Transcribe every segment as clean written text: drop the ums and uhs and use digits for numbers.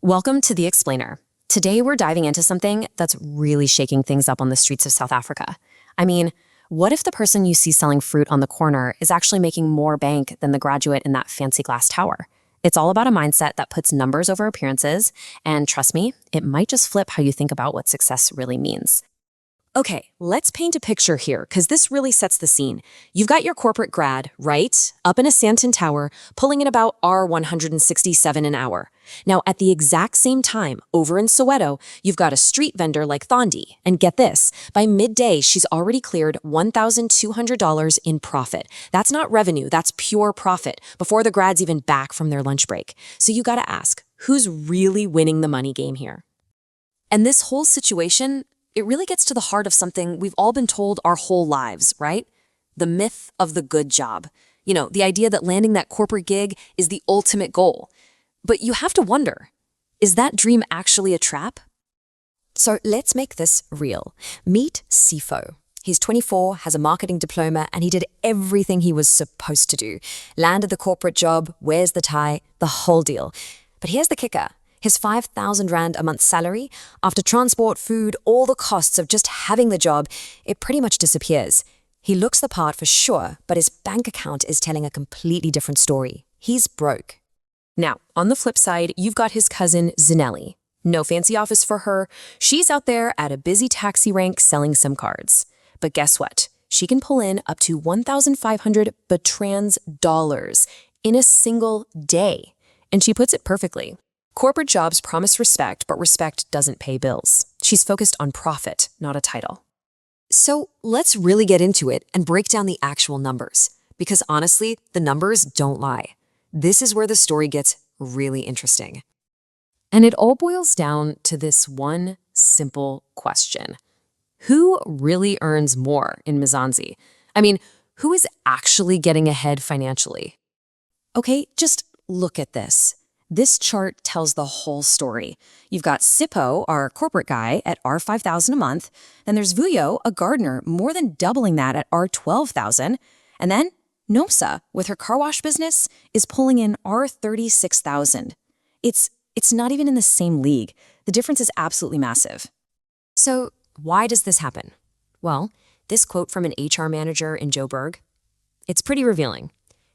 Welcome to The Explainer. Today we're diving into something that's really shaking things up on the streets of South Africa. I mean, what if the person you see selling fruit on the corner is actually making more bank than the graduate in that fancy glass tower? It's all about a mindset that puts numbers over appearances, and trust me, it might just flip how you think about what success really means. Okay, let's paint a picture here, because this really sets the scene. You've got your corporate grad, right, up in a Sandton tower, pulling in about R167 an hour. Now, at the exact same time, over in Soweto, you've got a street vendor like Thondi. And get this, by midday, she's already cleared $1,200 in profit. That's not revenue, that's pure profit, before the grad's even back from their lunch break. So you gotta ask, who's really winning the money game here? And this whole situation, it really gets to the heart of something we've all been told our whole lives, right? The myth of the good job. You know, the idea that landing that corporate gig is the ultimate goal. But you have to wonder, is that dream actually a trap? So let's make this real. Meet Sifo. He's 24, has a marketing diploma, and he did everything he was supposed to do. Landed the corporate job, wears the tie, the whole deal. But here's the kicker. His 5,000 Rand a month salary, after transport, food, all the costs of just having the job, it pretty much disappears. He looks the part for sure, but his bank account is telling a completely different story. He's broke. Now, on the flip side, you've got his cousin, Zinelli. No fancy office for her. She's out there at a busy taxi rank selling SIM cards. But guess what? She can pull in up to 1,500 Batrans dollars in a single day. And she puts it perfectly. Corporate jobs promise respect, but respect doesn't pay bills. She's focused on profit, not a title. So let's really get into it and break down the actual numbers. Because honestly, the numbers don't lie. This is where the story gets really interesting. And it all boils down to this one simple question. Who really earns more in Mzansi? I mean, who is actually getting ahead financially? Okay, just look at this. This chart tells the whole story. You've got Sipho, our corporate guy, at R5,000 a month. Then there's Vuyo, a gardener, more than doubling that at R12,000. And then Nomsa, with her car wash business, is pulling in R36,000. It's not even in the same league. The difference is absolutely massive. So why does this happen? Well, this quote from an HR manager in Joburg, it's pretty revealing.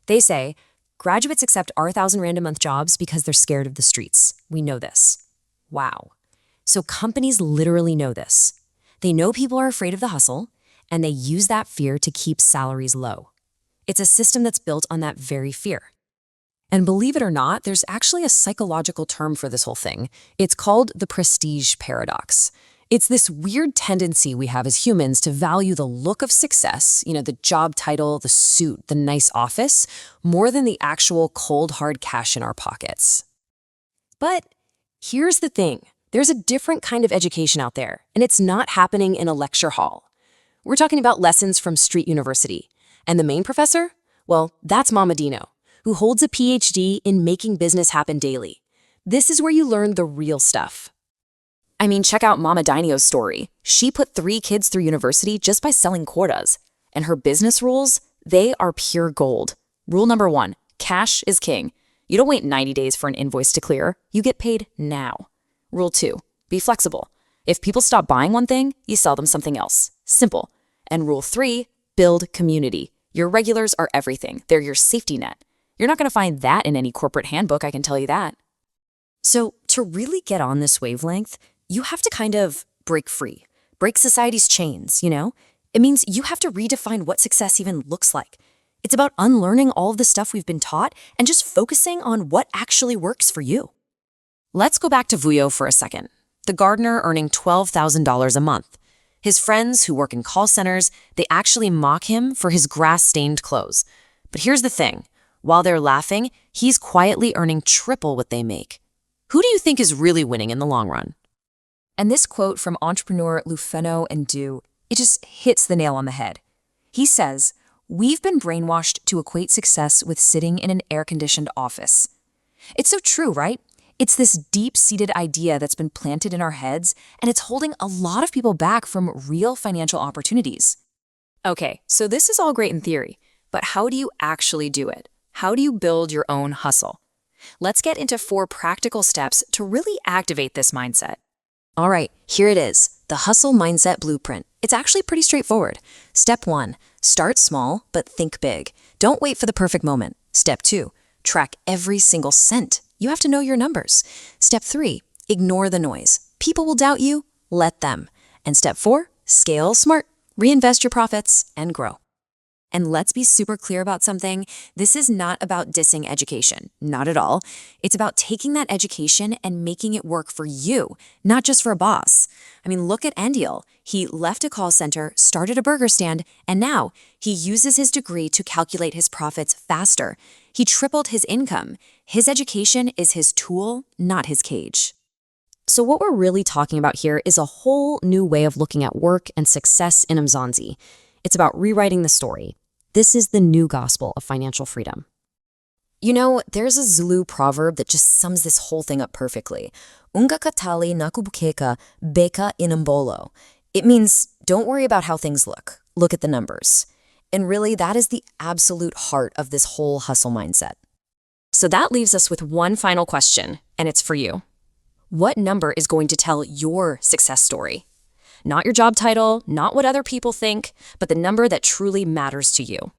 They say, graduates accept R1,000 Rand a month jobs because they're scared of the streets. We know this. Wow. So companies literally know this. They know people are afraid of the hustle, and they use that fear to keep salaries low. It's a system that's built on that very fear. And believe it or not, there's actually a psychological term for this whole thing. It's called the prestige paradox. It's this weird tendency we have as humans to value the look of success, the job title, the suit, the nice office, more than the actual cold, hard cash in our pockets. But here's the thing. There's a different kind of education out there, and it's not happening in a lecture hall. We're talking about lessons from Street University. And the main professor? Well, that's Mama Dino, who holds a PhD in making business happen daily. This is where you learn the real stuff. I mean, check out Mama Dino's story. She put 3 kids through university just by selling quotas. And her business rules, they are pure gold. Rule number 1, cash is king. You don't wait 90 days for an invoice to clear. You get paid now. Rule 2, be flexible. If people stop buying one thing, you sell them something else. Simple. And rule 3, build community. Your regulars are everything. They're your safety net. You're not going to find that in any corporate handbook, I can tell you that. So to really get on this wavelength, you have to kind of break free, break society's chains, It means you have to redefine what success even looks like. It's about unlearning all of the stuff we've been taught and just focusing on what actually works for you. Let's go back to Vuyo for a second. The gardener earning $12,000 a month. His friends who work in call centers, they actually mock him for his grass-stained clothes. But here's the thing. While they're laughing, he's quietly earning triple what they make. Who do you think is really winning in the long run? And this quote from entrepreneur Lufeno and Du, it just hits the nail on the head. He says, "We've been brainwashed to equate success with sitting in an air-conditioned office." It's so true, right? It's this deep-seated idea that's been planted in our heads, and it's holding a lot of people back from real financial opportunities. Okay, so this is all great in theory, but how do you actually do it? How do you build your own hustle? Let's get into 4 practical steps to really activate this mindset. All right, here it is, the hustle mindset blueprint. It's actually pretty straightforward. Step 1, start small, but think big. Don't wait for the perfect moment. Step 2, track every single cent. You have to know your numbers. Step 3, ignore the noise. People will doubt you, let them. And step 4, scale smart, reinvest your profits, and grow. And let's be super clear about something. This is not about dissing education. Not at all. It's about taking that education and making it work for you, not just for a boss. I mean, look at Andiel. He left a call center, started a burger stand, and now he uses his degree to calculate his profits faster. He tripled his income. His education is his tool, not his cage. So what we're really talking about here is a whole new way of looking at work and success in Mzansi. It's about rewriting the story. This is the new gospel of financial freedom. You know, there's a Zulu proverb that just sums this whole thing up perfectly. Unga katali nakubukeka beka inambolo. It means, don't worry about how things look. Look at the numbers. And really, that is the absolute heart of this whole hustle mindset. So that leaves us with one final question, and it's for you. What number is going to tell your success story? Not your job title, not what other people think, but the number that truly matters to you.